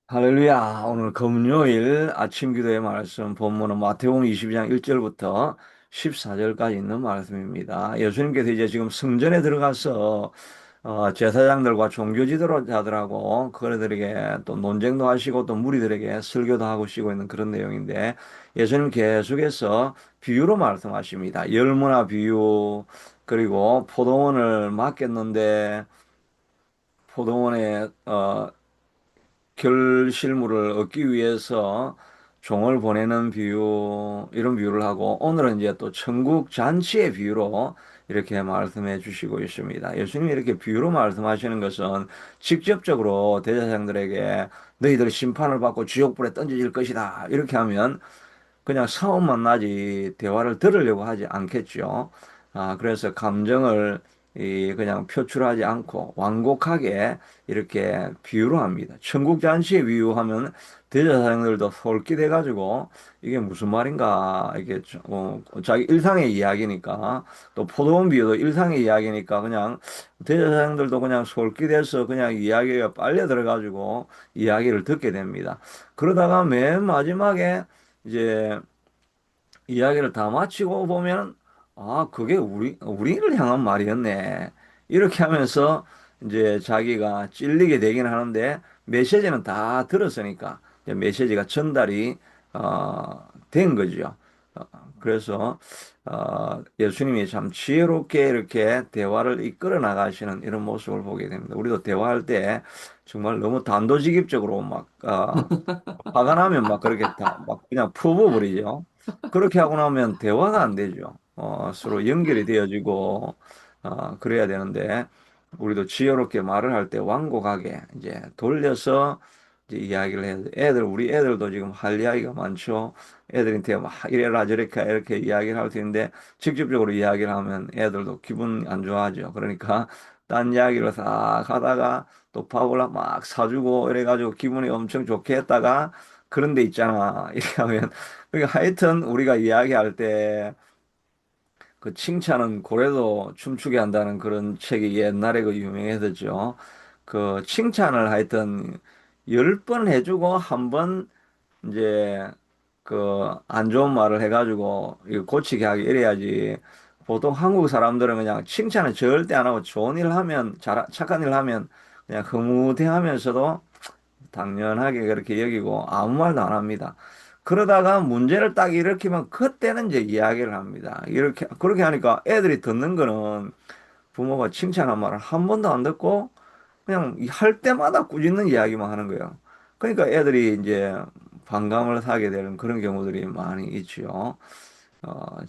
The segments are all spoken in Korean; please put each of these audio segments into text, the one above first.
할렐루야. 오늘 금요일 아침 기도의 말씀 본문은 마태복음 22장 1절부터 14절까지 있는 말씀입니다. 예수님께서 이제 지금 성전에 들어가서 제사장들과 종교 지도자들하고 그들에게 또 논쟁도 하시고 또 무리들에게 설교도 하고 시고 있는 그런 내용인데 예수님 계속해서 비유로 말씀하십니다. 열무나 비유 그리고 포도원을 맡겼는데 포도원에 결실물을 얻기 위해서 종을 보내는 비유, 이런 비유를 하고, 오늘은 이제 또 천국 잔치의 비유로 이렇게 말씀해 주시고 있습니다. 예수님이 이렇게 비유로 말씀하시는 것은 직접적으로 대제사장들에게 너희들 심판을 받고 지옥불에 던져질 것이다. 이렇게 하면 그냥 싸움만 나지 대화를 들으려고 하지 않겠죠. 그래서 감정을 그냥 표출하지 않고 완곡하게 이렇게 비유로 합니다. 천국 잔치에 비유하면 대제사장들도 솔깃해 가지고 이게 무슨 말인가 이게 자기 일상의 이야기니까 또 포도원 비유도 일상의 이야기니까 그냥 대제사장들도 그냥 솔깃해서 그냥 이야기가 빨려 들어가지고 이야기를 듣게 됩니다. 그러다가 맨 마지막에 이제 이야기를 다 마치고 보면, 그게 우리를 향한 말이었네. 이렇게 하면서 이제 자기가 찔리게 되긴 하는데, 메시지는 다 들었으니까, 이제 메시지가 전달이, 된 거죠. 어, 그래서, 예수님이 참 지혜롭게 이렇게 대화를 이끌어 나가시는 이런 모습을 보게 됩니다. 우리도 대화할 때 정말 너무 단도직입적으로 막, 화가 나면 막 그렇게 다 막 그냥 퍼부어버리죠. 그렇게 하고 나면 대화가 안 되죠. 서로 연결이 되어지고, 그래야 되는데, 우리도 지혜롭게 말을 할 때 완곡하게 이제 돌려서 이제 이야기를 해야 돼. 우리 애들도 지금 할 이야기가 많죠. 애들한테 막 이래라 저래라 이렇게 이야기를 할 수 있는데, 직접적으로 이야기를 하면 애들도 기분 안 좋아하죠. 그러니까, 딴 이야기를 싹 하다가 또 밥을 막 사주고 이래가지고 기분이 엄청 좋게 했다가 그런 데 있잖아. 이렇게 하면 그러니까 하여튼 우리가 이야기할 때 그 칭찬은 고래도 춤추게 한다는 그런 책이 옛날에 그 유명했었죠. 그 칭찬을 하여튼 10번 해주고 한 번 이제 그 안 좋은 말을 해가지고 이거 고치게 하기 이래야지. 보통 한국 사람들은 그냥 칭찬을 절대 안 하고 좋은 일 하면 착한 일 하면 그냥 흐뭇해하면서도 당연하게 그렇게 여기고 아무 말도 안 합니다. 그러다가 문제를 딱 일으키면 그때는 이제 이야기를 합니다. 이렇게 그렇게 하니까 애들이 듣는 거는 부모가 칭찬한 말을 한 번도 안 듣고 그냥 할 때마다 꾸짖는 이야기만 하는 거예요. 그러니까 애들이 이제 반감을 사게 되는 그런 경우들이 많이 있지요.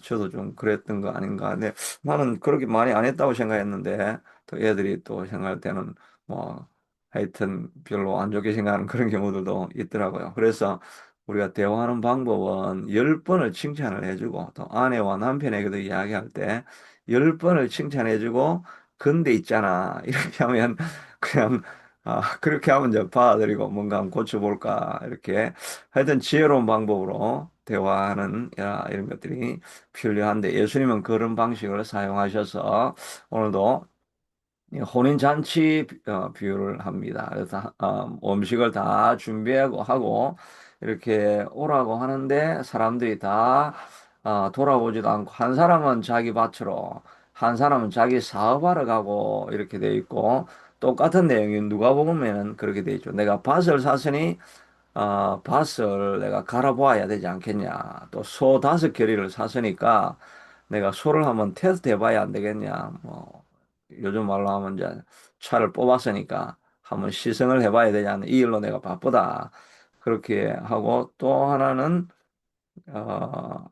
저도 좀 그랬던 거 아닌가. 근데 나는 그렇게 많이 안 했다고 생각했는데, 또 애들이 또 생각할 때는 뭐, 하여튼 별로 안 좋게 생각하는 그런 경우들도 있더라고요. 그래서 우리가 대화하는 방법은 10번을 칭찬을 해주고, 또 아내와 남편에게도 이야기할 때 10번을 칭찬해주고, 근데 있잖아. 이렇게 하면 그냥, 그렇게 하면 이제 받아들이고 뭔가 한번 고쳐볼까. 이렇게 하여튼 지혜로운 방법으로 대화하는 이런 것들이 필요한데 예수님은 그런 방식을 사용하셔서 오늘도 혼인잔치 비유를 합니다. 그래서 음식을 다 준비하고 하고 이렇게 오라고 하는데 사람들이 다 돌아보지도 않고 한 사람은 자기 밭으로 한 사람은 자기 사업하러 가고 이렇게 돼 있고 똑같은 내용이 누가복음에는 그렇게 돼 있죠. 내가 밭을 샀으니 밭을 내가 갈아보아야 되지 않겠냐. 또 소 5겨리를 샀으니까 내가 소를 한번 테스트 해봐야 안 되겠냐. 뭐, 요즘 말로 하면 이제 차를 뽑았으니까 한번 시승을 해봐야 되지 않나. 이 일로 내가 바쁘다. 그렇게 하고 또 하나는, 어,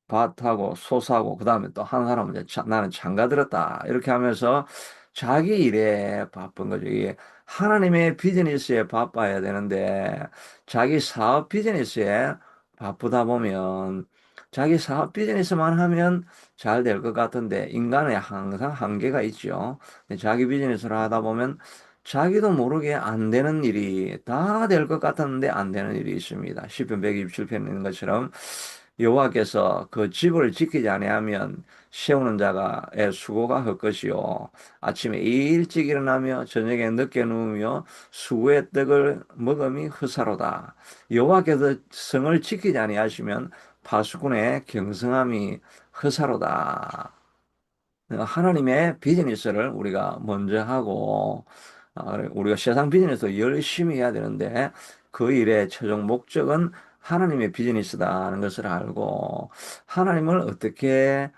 밭하고 소 사고 그다음에 또 한 사람은 이제 나는 장가 들었다 이렇게 하면서 자기 일에 바쁜 거죠. 이게 하나님의 비즈니스에 바빠야 되는데 자기 사업 비즈니스에 바쁘다 보면 자기 사업 비즈니스만 하면 잘 될 것 같은데 인간에 항상 한계가 있죠. 근데 자기 비즈니스를 하다 보면 자기도 모르게 안 되는 일이 다 될 것 같았는데 안 되는 일이 있습니다. 시편 127편 있는 것처럼 여호와께서 그 집을 지키지 아니하면 세우는 자가의 수고가 할 것이요 아침에 일찍 일어나며 저녁에 늦게 누우며 수고의 떡을 먹음이 허사로다. 여호와께서 성을 지키지 아니하시면 파수꾼의 경성함이 허사로다. 하나님의 비즈니스를 우리가 먼저 하고, 우리가 세상 비즈니스 열심히 해야 되는데, 그 일의 최종 목적은 하나님의 비즈니스다는 것을 알고, 하나님을 어떻게,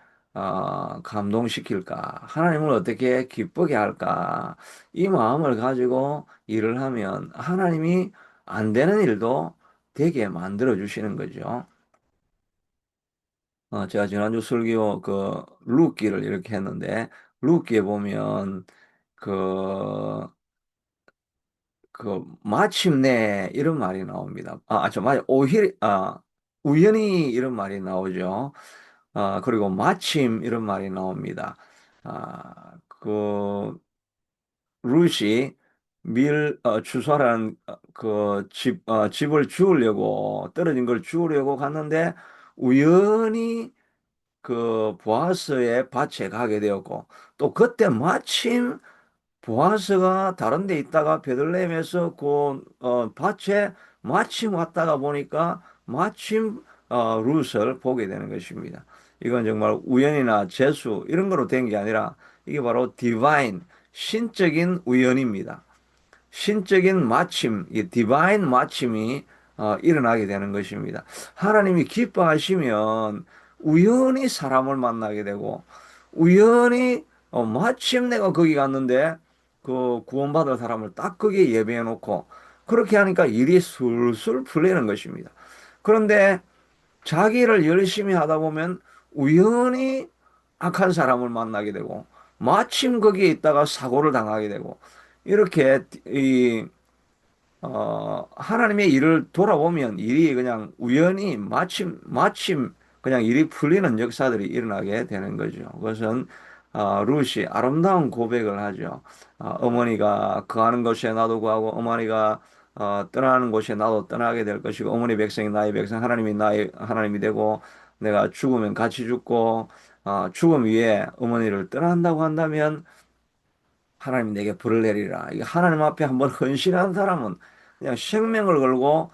감동시킬까? 하나님을 어떻게 기쁘게 할까? 이 마음을 가지고 일을 하면 하나님이 안 되는 일도 되게 만들어 주시는 거죠. 제가 지난주 설교 룻기를 이렇게 했는데 룻기에 보면 그 마침내 이런 말이 나옵니다. 맞아. 우연히 이런 말이 나오죠. 그리고 마침 이런 말이 나옵니다. 그 룻이 추수하라는 집을 주우려고 떨어진 걸 주우려고 갔는데 우연히 보아스의 밭에 가게 되었고 또 그때 마침 보아스가 다른 데 있다가 베들레헴에서 밭에 마침 왔다가 보니까 마침 룻을 보게 되는 것입니다. 이건 정말 우연이나 재수 이런 거로 된 게 아니라 이게 바로 디바인 신적인 우연입니다. 신적인 마침, 이 디바인 마침이 일어나게 되는 것입니다. 하나님이 기뻐하시면 우연히 사람을 만나게 되고 우연히 마침 내가 거기 갔는데 그 구원받을 사람을 딱 거기에 예배해 놓고 그렇게 하니까 일이 술술 풀리는 것입니다. 그런데 자기를 열심히 하다 보면 우연히 악한 사람을 만나게 되고 마침 거기에 있다가 사고를 당하게 되고 이렇게 하나님의 일을 돌아보면 일이 그냥 우연히 마침 그냥 일이 풀리는 역사들이 일어나게 되는 거죠. 그것은 룻이 아름다운 고백을 하죠. 어머니가 거하는 곳에 나도 거하고 어머니가 떠나는 곳에 나도 떠나게 될 것이고 어머니 백성이 나의 백성 하나님이 나의 하나님이 되고 내가 죽으면 같이 죽고 죽음 위에 어머니를 떠난다고 한다면 하나님 내게 불을 내리라. 이 하나님 앞에 한번 헌신한 사람은 그냥 생명을 걸고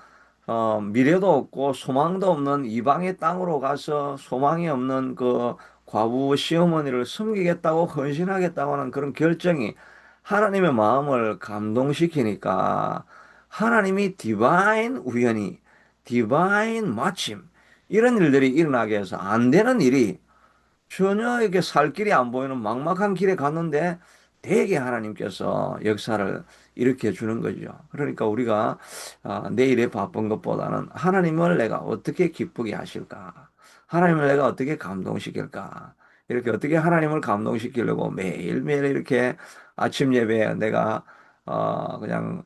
미래도 없고 소망도 없는 이방의 땅으로 가서 소망이 없는 그 과부 시어머니를 섬기겠다고 헌신하겠다고 하는 그런 결정이 하나님의 마음을 감동시키니까 하나님이 디바인 우연히 디바인 마침 이런 일들이 일어나게 해서 안 되는 일이 전혀 이렇게 살 길이 안 보이는 막막한 길에 갔는데 대개 하나님께서 역사를 일으켜 주는 거죠. 그러니까 우리가 내일에 바쁜 것보다는 하나님을 내가 어떻게 기쁘게 하실까? 하나님을 내가 어떻게 감동시킬까? 이렇게 어떻게 하나님을 감동시키려고 매일매일 이렇게 아침 예배에 내가 그냥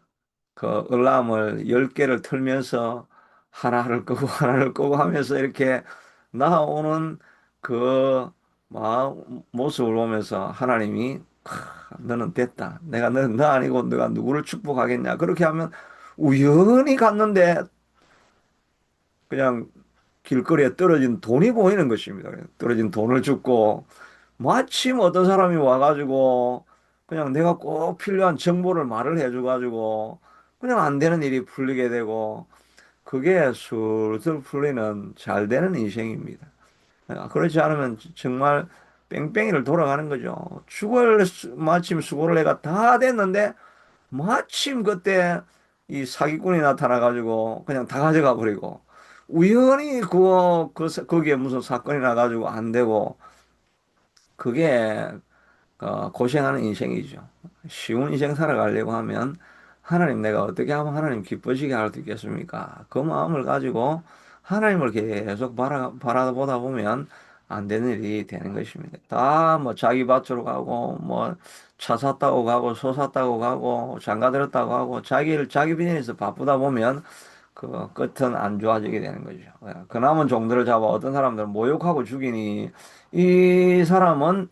알람을 10개를 틀면서 하나를 끄고 하나를 끄고 하면서 이렇게 나아오는 그 모습을 보면서 하나님이 너는 됐다. 내가 너 아니고 너가 누구를 축복하겠냐. 그렇게 하면 우연히 갔는데 그냥 길거리에 떨어진 돈이 보이는 것입니다. 떨어진 돈을 줍고 마침 어떤 사람이 와가지고 그냥 내가 꼭 필요한 정보를 말을 해줘가지고 그냥 안 되는 일이 풀리게 되고 그게 술술 풀리는 잘 되는 인생입니다. 그렇지 않으면 정말 뺑뺑이를 돌아가는 거죠. 마침 수고를 내가 다 됐는데 마침 그때 이 사기꾼이 나타나가지고 그냥 다 가져가 버리고 우연히 거기에 무슨 사건이 나가지고 안 되고 그게 고생하는 인생이죠. 쉬운 인생 살아가려고 하면 하나님 내가 어떻게 하면 하나님 기뻐지게 할 수 있겠습니까? 그 마음을 가지고 하나님을 계속 바라보다 보면 안 되는 일이 되는 것입니다. 다 뭐 자기 밭으로 가고 뭐 차 샀다고 가고 소 샀다고 가고 장가 들었다고 하고 자기 비즈니스 바쁘다 보면 그 끝은 안 좋아지게 되는 거죠. 그 남은 종들을 잡아 어떤 사람들은 모욕하고 죽이니 이 사람은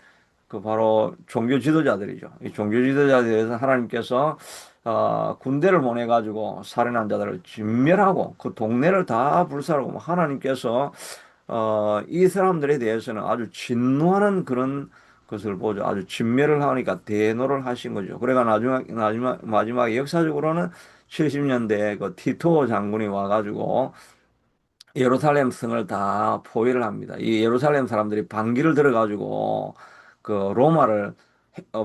바로 종교 지도자들이죠. 이 종교 지도자들에서 하나님께서 군대를 보내가지고 살인한 자들을 진멸하고 그 동네를 다 불살르고 하나님께서 이 사람들에 대해서는 아주 진노하는 그런 것을 보죠. 아주 진멸을 하니까 대노를 하신 거죠. 그래가 마지막에 역사적으로는 70년대에 그 티토 장군이 와가지고 예루살렘 성을 다 포위를 합니다. 이 예루살렘 사람들이 반기를 들어가지고 그 로마를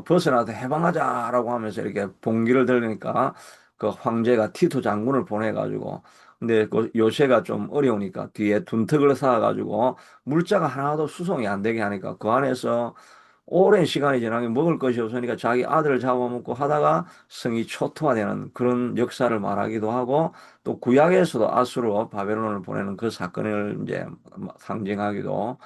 벗어나서 해방하자라고 하면서 이렇게 봉기를 들으니까 그 황제가 티토 장군을 보내가지고 근데 그 요새가 좀 어려우니까 뒤에 둔턱을 쌓아가지고 물자가 하나도 수송이 안 되게 하니까 그 안에서 오랜 시간이 지나게 먹을 것이 없으니까 자기 아들을 잡아먹고 하다가 성이 초토화되는 그런 역사를 말하기도 하고 또 구약에서도 아수르 바벨론을 보내는 그 사건을 이제 상징하기도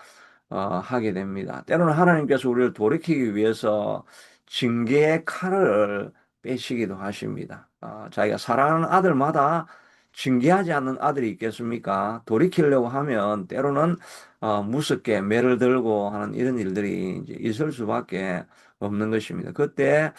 하게 됩니다. 때로는 하나님께서 우리를 돌이키기 위해서 징계의 칼을 빼시기도 하십니다. 자기가 사랑하는 아들마다 징계하지 않는 아들이 있겠습니까? 돌이키려고 하면 때로는 무섭게 매를 들고 하는 이런 일들이 이제 있을 수밖에 없는 것입니다. 그때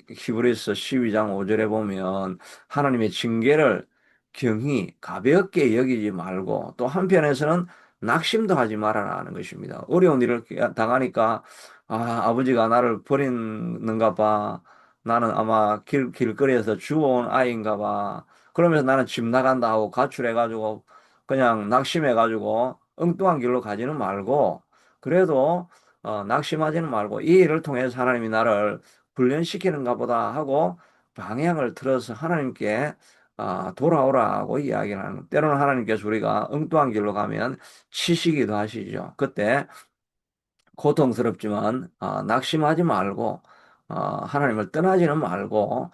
히브리서 12장 5절에 보면 하나님의 징계를 경히 가볍게 여기지 말고 또 한편에서는 낙심도 하지 말아라 는 것입니다. 어려운 일을 당하니까 아버지가 나를 버리는가 봐. 나는 아마 길거리에서 주워온 아이인가 봐. 그러면서 나는 집 나간다 하고 가출해가지고 그냥 낙심해가지고 엉뚱한 길로 가지는 말고 그래도 낙심하지는 말고 이 일을 통해서 하나님이 나를 훈련시키는가 보다 하고 방향을 틀어서 하나님께 돌아오라고 이야기를 하는 때로는 하나님께서 우리가 엉뚱한 길로 가면 치시기도 하시죠. 그때 고통스럽지만 낙심하지 말고 하나님을 떠나지는 말고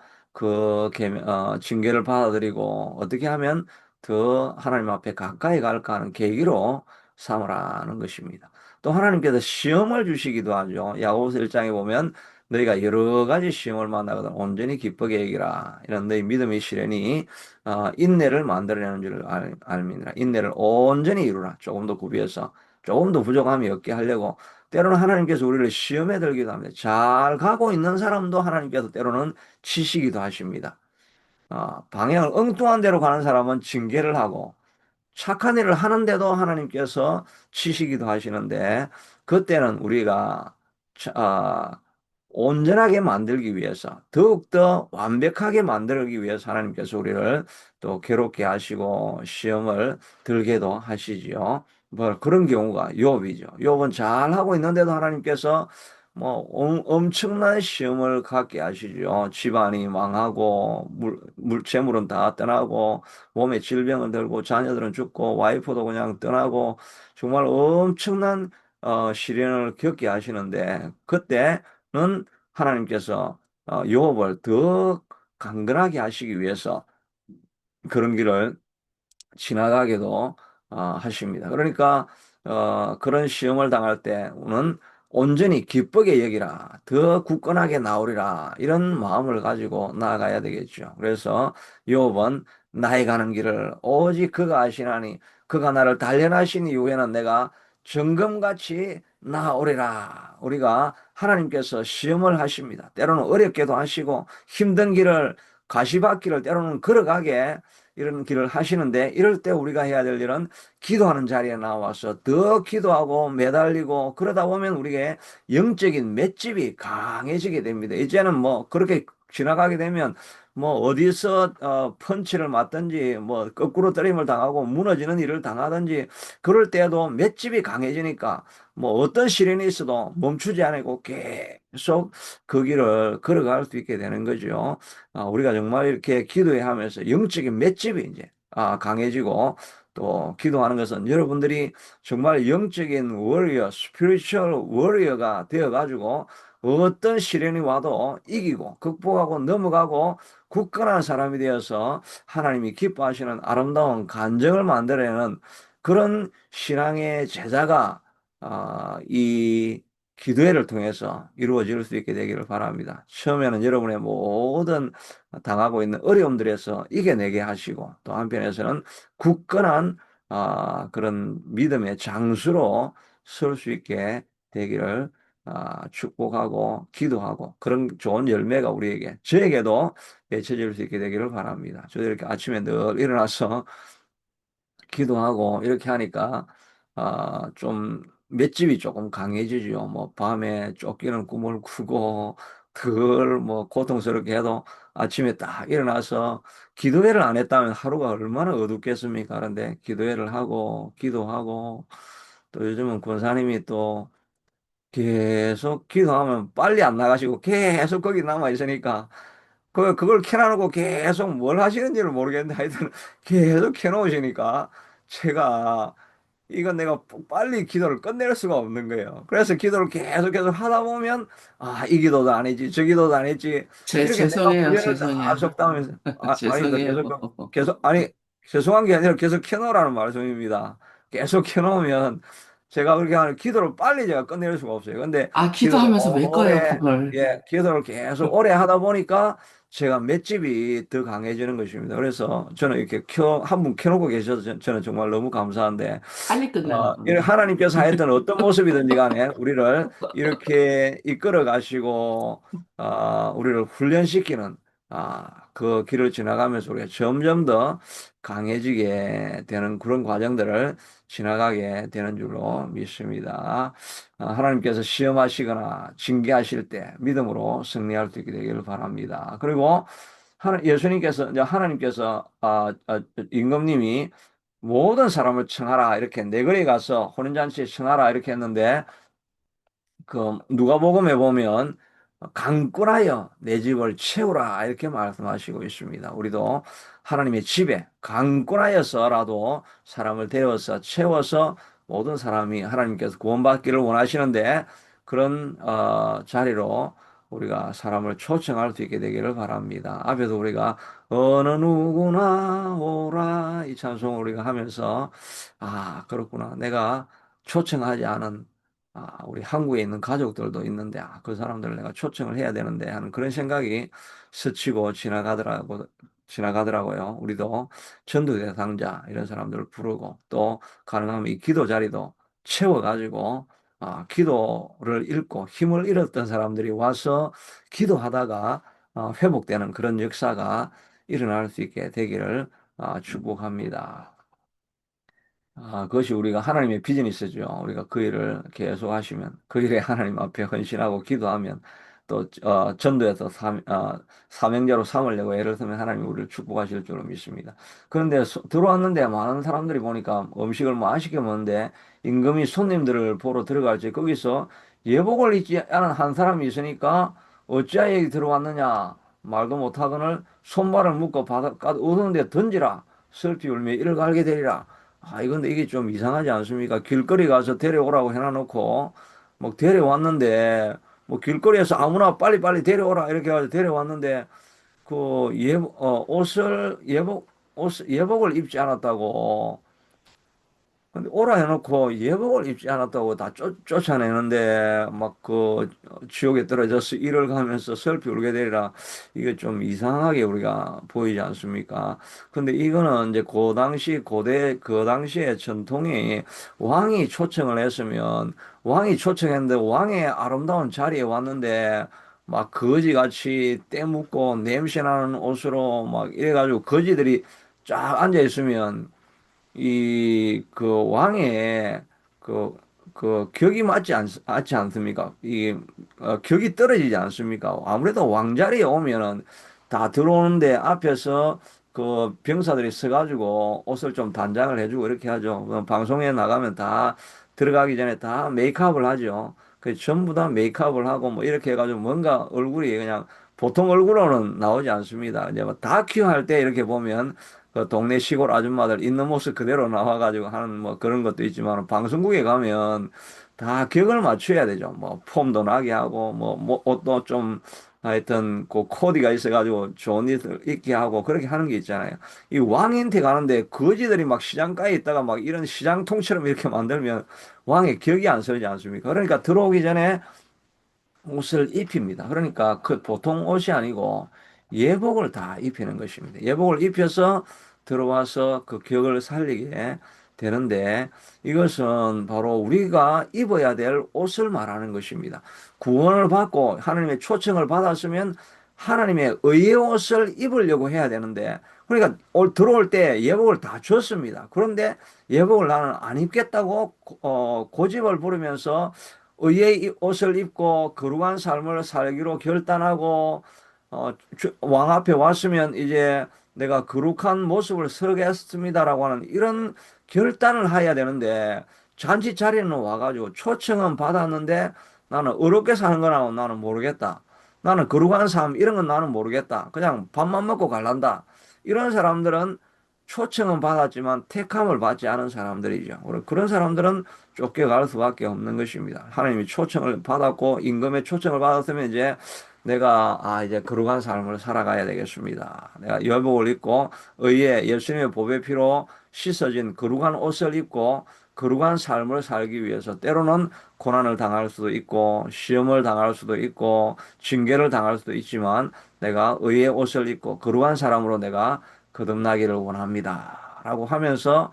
징계를 받아들이고 어떻게 하면 더 하나님 앞에 가까이 갈까 하는 계기로 삼으라는 것입니다. 또 하나님께서 시험을 주시기도 하죠. 야고보서 1장에 보면 너희가 여러 가지 시험을 만나거든 온전히 기쁘게 여기라. 이런 너희 믿음의 시련이 인내를 만들어내는 줄 알미니라. 인내를 온전히 이루라. 조금 더 구비해서 조금 더 부족함이 없게 하려고 때로는 하나님께서 우리를 시험에 들기도 합니다. 잘 가고 있는 사람도 하나님께서 때로는 치시기도 하십니다. 방향을 엉뚱한 데로 가는 사람은 징계를 하고 착한 일을 하는데도 하나님께서 치시기도 하시는데 그때는 우리가 자- 아, 온전하게 만들기 위해서 더욱더 완벽하게 만들기 위해서 하나님께서 우리를 또 괴롭게 하시고 시험을 들게도 하시지요. 뭐 그런 경우가 욥이죠. 욥은 잘하고 있는데도 하나님께서 뭐 엄청난 시험을 갖게 하시죠. 집안이 망하고 재물은 다 떠나고 몸에 질병을 들고 자녀들은 죽고 와이프도 그냥 떠나고 정말 엄청난 시련을 겪게 하시는데 그때는 하나님께서 욥을 더 강건하게 하시기 위해서 그런 길을 지나가게도 하십니다. 그러니까 그런 시험을 당할 때는 온전히 기쁘게 여기라, 더 굳건하게 나오리라 이런 마음을 가지고 나아가야 되겠죠. 그래서 욥은 나의 가는 길을 오직 그가 아시나니 그가 나를 단련하신 이후에는 내가 정금같이 나아오리라. 우리가 하나님께서 시험을 하십니다. 때로는 어렵게도 하시고 힘든 길을 가시밭길을 때로는 걸어가게 이런 길을 하시는데 이럴 때 우리가 해야 될 일은 기도하는 자리에 나와서 더 기도하고 매달리고 그러다 보면 우리의 영적인 맷집이 강해지게 됩니다. 이제는 뭐 그렇게 지나가게 되면 뭐 어디서 펀치를 맞든지 뭐 거꾸로 때림을 당하고 무너지는 일을 당하든지 그럴 때에도 맷집이 강해지니까 뭐 어떤 시련이 있어도 멈추지 않고 계속 그 길을 걸어갈 수 있게 되는 거죠. 우리가 정말 이렇게 기도해야 하면서 영적인 맷집이 이제 강해지고 또 기도하는 것은 여러분들이 정말 영적인 워리어, 스피리추얼 워리어가 되어가지고 어떤 시련이 와도 이기고 극복하고 넘어가고 굳건한 사람이 되어서 하나님이 기뻐하시는 아름다운 간증을 만들어내는 그런 신앙의 제자가 이 기도회를 통해서 이루어질 수 있게 되기를 바랍니다. 처음에는 여러분의 모든 당하고 있는 어려움들에서 이겨내게 하시고 또 한편에서는 굳건한 그런 믿음의 장수로 설 수 있게 되기를 축복하고 기도하고 그런 좋은 열매가 우리에게 저에게도 맺혀질 수 있게 되기를 바랍니다. 저도 이렇게 아침에 늘 일어나서 기도하고 이렇게 하니까 좀 맷집이 조금 강해지죠. 뭐 밤에 쫓기는 꿈을 꾸고 덜 뭐 고통스럽게 해도 아침에 딱 일어나서 기도회를 안 했다면 하루가 얼마나 어둡겠습니까? 그런데 기도회를 하고 기도하고 또 요즘은 권사님이 또 계속 기도하면 빨리 안 나가시고 계속 거기 남아 있으니까 그걸 켜놔놓고 계속 뭘 하시는지를 모르겠는데 하여튼 계속 켜놓으시니까 제가 이건 내가 빨리 기도를 끝낼 수가 없는 거예요. 그래서 기도를 계속 하다 보면 이 기도도 아니지 저 기도도 아니지 이렇게 내가 죄송해요, 훈련을 다 죄송해요. 적당하면서 아닙니다. 죄송해요. 계속 아니 죄송한 게 아니라 계속 켜놓으라는 말씀입니다. 계속 켜놓으면 제가 그렇게 하는 기도를 빨리 제가 끝낼 수가 없어요. 근데 아, 기도를 기도하면서 왜 꺼요, 오래 그걸? 기도를 계속 오래 하다 보니까 제가 맷집이 더 강해지는 것입니다. 그래서 저는 이렇게 한 분 켜놓고 계셔서 저는 정말 너무 감사한데 빨리 끝나나 이렇게 보네. 하나님께서 하여튼 어떤 모습이든지 간에 우리를 이렇게 이끌어 가시고, 우리를 훈련시키는, 그 길을 지나가면서 우리가 점점 더 강해지게 되는 그런 과정들을 지나가게 되는 줄로 믿습니다. 하나님께서 시험하시거나 징계하실 때 믿음으로 승리할 수 있게 되기를 바랍니다. 그리고 예수님께서, 이제 하나님께서, 임금님이 모든 사람을 청하라 이렇게 네거리 가서 혼인잔치에 청하라 이렇게 했는데 그 누가복음에 보면 강권하여 내 집을 채우라 이렇게 말씀하시고 있습니다. 우리도 하나님의 집에 강권하여서라도 사람을 데려서 채워서 모든 사람이 하나님께서 구원받기를 원하시는데 그런 자리로 우리가 사람을 초청할 수 있게 되기를 바랍니다. 앞에도 우리가 어느 누구나 오라 이 찬송을 우리가 하면서 그렇구나. 내가 초청하지 않은 우리 한국에 있는 가족들도 있는데, 그 사람들을 내가 초청을 해야 되는데 하는 그런 생각이 스치고 지나가더라고요. 우리도 전도 대상자, 이런 사람들을 부르고, 또 가능하면 이 기도 자리도 채워가지고, 기도를 잃고 힘을 잃었던 사람들이 와서 기도하다가 회복되는 그런 역사가 일어날 수 있게 되기를 축복합니다. 그것이 우리가 하나님의 비즈니스죠. 우리가 그 일을 계속 하시면, 그 일에 하나님 앞에 헌신하고 기도하면, 또, 전도에서 사명자로 삼으려고 애를 쓰면 하나님이 우리를 축복하실 줄로 믿습니다. 그런데 들어왔는데 많은 사람들이 보니까 음식을 뭐 맛있게 먹는데, 임금이 손님들을 보러 들어갈 때 거기서 예복을 입지 않은 한 사람이 있으니까, 어찌하여 들어왔느냐, 말도 못하거늘 손발을 묶고 바닷가 어두운 데 던지라, 슬피 울며 이를 갈게 되리라. 이건데 이게 좀 이상하지 않습니까? 길거리 가서 데려오라고 해놔놓고, 뭐 데려왔는데, 뭐 길거리에서 아무나 빨리빨리 데려오라 이렇게 해가지고 데려왔는데, 예복을 입지 않았다고, 근데 오라 해놓고 예복을 입지 않았다고 다 쫓아내는데 막 그 지옥에 떨어져서 이를 가면서 슬피 울게 되리라 이게 좀 이상하게 우리가 보이지 않습니까? 근데 이거는 이제 그 당시 고대 그 당시의 전통이 왕이 초청을 했으면 왕이 초청했는데 왕의 아름다운 자리에 왔는데 막 거지같이 때 묻고 냄새 나는 옷으로 막 이래가지고 거지들이 쫙 앉아 있으면 그 왕의 그, 격이 맞지 않습니까? 격이 떨어지지 않습니까? 아무래도 왕자리에 오면은 다 들어오는데 앞에서 그 병사들이 서가지고 옷을 좀 단장을 해주고 이렇게 하죠. 방송에 나가면 다 들어가기 전에 다 메이크업을 하죠. 그 전부 다 메이크업을 하고 뭐 이렇게 해가지고 뭔가 얼굴이 그냥 보통 얼굴로는 나오지 않습니다. 이제 뭐 다큐 할 때 이렇게 보면 그 동네 시골 아줌마들 있는 모습 그대로 나와가지고 하는 뭐 그런 것도 있지만 방송국에 가면 다 격을 맞춰야 되죠. 뭐 폼도 나게 하고 뭐 옷도 좀 하여튼 그 코디가 있어가지고 좋은 옷을 입게 하고 그렇게 하는 게 있잖아요. 이 왕한테 가는데 거지들이 막 시장가에 있다가 막 이런 시장통처럼 이렇게 만들면 왕의 격이 안 서지 않습니까? 그러니까 들어오기 전에 옷을 입힙니다. 그러니까 그 보통 옷이 아니고 예복을 다 입히는 것입니다. 예복을 입혀서 들어와서 그 격을 살리게 되는데 이것은 바로 우리가 입어야 될 옷을 말하는 것입니다. 구원을 받고 하나님의 초청을 받았으면 하나님의 의의 옷을 입으려고 해야 되는데, 그러니까 들어올 때 예복을 다 줬습니다. 그런데 예복을 나는 안 입겠다고 고집을 부리면서 의의 옷을 입고 거룩한 삶을 살기로 결단하고 왕 앞에 왔으면 이제 내가 거룩한 모습을 서겠습니다라고 하는 이런 결단을 해야 되는데, 잔치 자리는 와가지고 초청은 받았는데 나는 어렵게 사는 거나 나는 모르겠다. 나는 거룩한 삶 이런 건 나는 모르겠다. 그냥 밥만 먹고 갈란다. 이런 사람들은 초청은 받았지만 택함을 받지 않은 사람들이죠. 그런 사람들은 쫓겨갈 수밖에 없는 것입니다. 하나님이 초청을 받았고 임금의 초청을 받았으면 이제 내가 이제 거룩한 삶을 살아가야 되겠습니다. 내가 여복을 입고 의에 예수님의 보배 피로 씻어진 거룩한 옷을 입고 거룩한 삶을 살기 위해서 때로는 고난을 당할 수도 있고 시험을 당할 수도 있고 징계를 당할 수도 있지만 내가 의의 옷을 입고 거룩한 사람으로 내가 거듭나기를 원합니다. 라고 하면서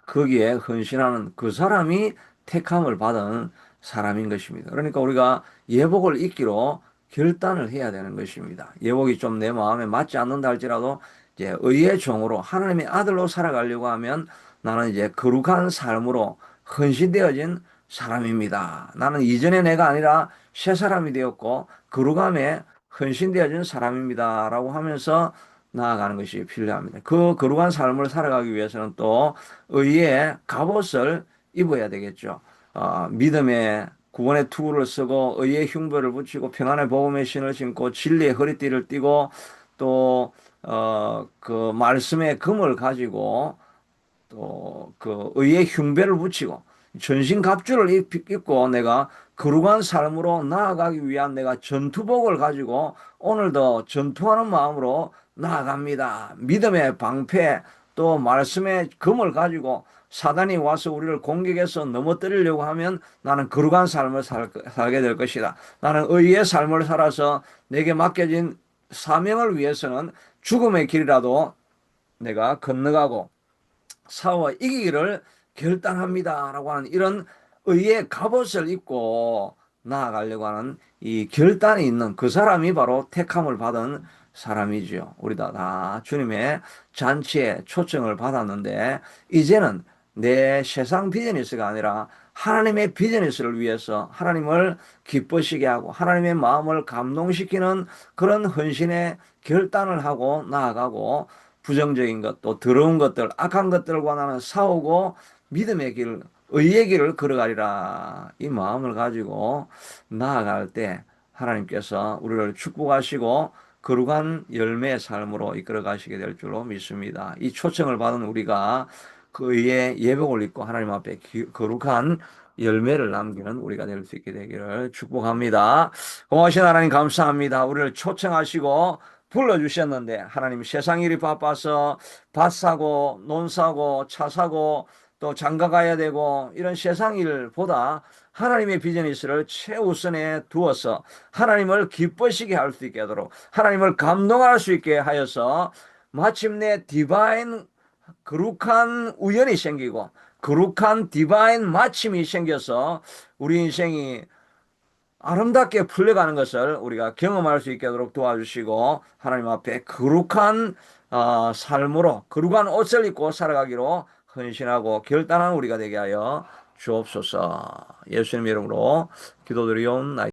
거기에 헌신하는 그 사람이 택함을 받은 사람인 것입니다. 그러니까 우리가 예복을 입기로 결단을 해야 되는 것입니다. 예복이 좀 내 마음에 맞지 않는다 할지라도 이제 의의 종으로 하나님의 아들로 살아가려고 하면 나는 이제 거룩한 삶으로 헌신되어진 사람입니다. 나는 이전의 내가 아니라 새 사람이 되었고 거룩함에 헌신되어진 사람입니다라고 하면서 나아가는 것이 필요합니다. 그 거룩한 삶을 살아가기 위해서는 또 의의 갑옷을 입어야 되겠죠. 믿음의 구원의 투구를 쓰고 의의 흉배를 붙이고 평안의 복음의 신을 신고 진리의 허리띠를 띠고 또 그 말씀의 금을 가지고 또 그 의의 흉배를 붙이고 전신갑주를 입고 내가 거룩한 삶으로 나아가기 위한 내가 전투복을 가지고 오늘도 전투하는 마음으로 나아갑니다. 믿음의 방패 또 말씀의 금을 가지고 사단이 와서 우리를 공격해서 넘어뜨리려고 하면 나는 거룩한 삶을 살게 될 것이다. 나는 의의 삶을 살아서 내게 맡겨진 사명을 위해서는 죽음의 길이라도 내가 건너가고 싸워 이기기를 결단합니다라고 하는 이런 의의 갑옷을 입고 나아가려고 하는 이 결단이 있는 그 사람이 바로 택함을 받은 사람이지요. 우리도 다 주님의 잔치에 초청을 받았는데 이제는 내 세상 비즈니스가 아니라 하나님의 비즈니스를 위해서 하나님을 기쁘시게 하고 하나님의 마음을 감동시키는 그런 헌신의 결단을 하고 나아가고 부정적인 것, 또 더러운 것들, 악한 것들과 나는 싸우고 믿음의 길, 의의 길을 걸어가리라. 이 마음을 가지고 나아갈 때 하나님께서 우리를 축복하시고 거룩한 열매의 삶으로 이끌어 가시게 될 줄로 믿습니다. 이 초청을 받은 우리가 그 의의 예복을 입고 하나님 앞에 거룩한 열매를 남기는 우리가 될 수 있게 되기를 축복합니다. 고마우신 하나님 감사합니다. 우리를 초청하시고 불러주셨는데 하나님 세상 일이 바빠서 밭 사고 논 사고 차 사고 또 장가 가야 되고 이런 세상 일보다 하나님의 비즈니스를 최우선에 두어서 하나님을 기쁘시게 할 수 있게 하도록 하나님을 감동할 수 있게 하여서 마침내 디바인 거룩한 우연이 생기고 거룩한 디바인 마침이 생겨서 우리 인생이 아름답게 풀려가는 것을 우리가 경험할 수 있게 하도록 도와주시고 하나님 앞에 거룩한 삶으로 거룩한 옷을 입고 살아가기로 헌신하고 결단한 우리가 되게 하여 주옵소서. 예수님 이름으로 기도드리옵나이다.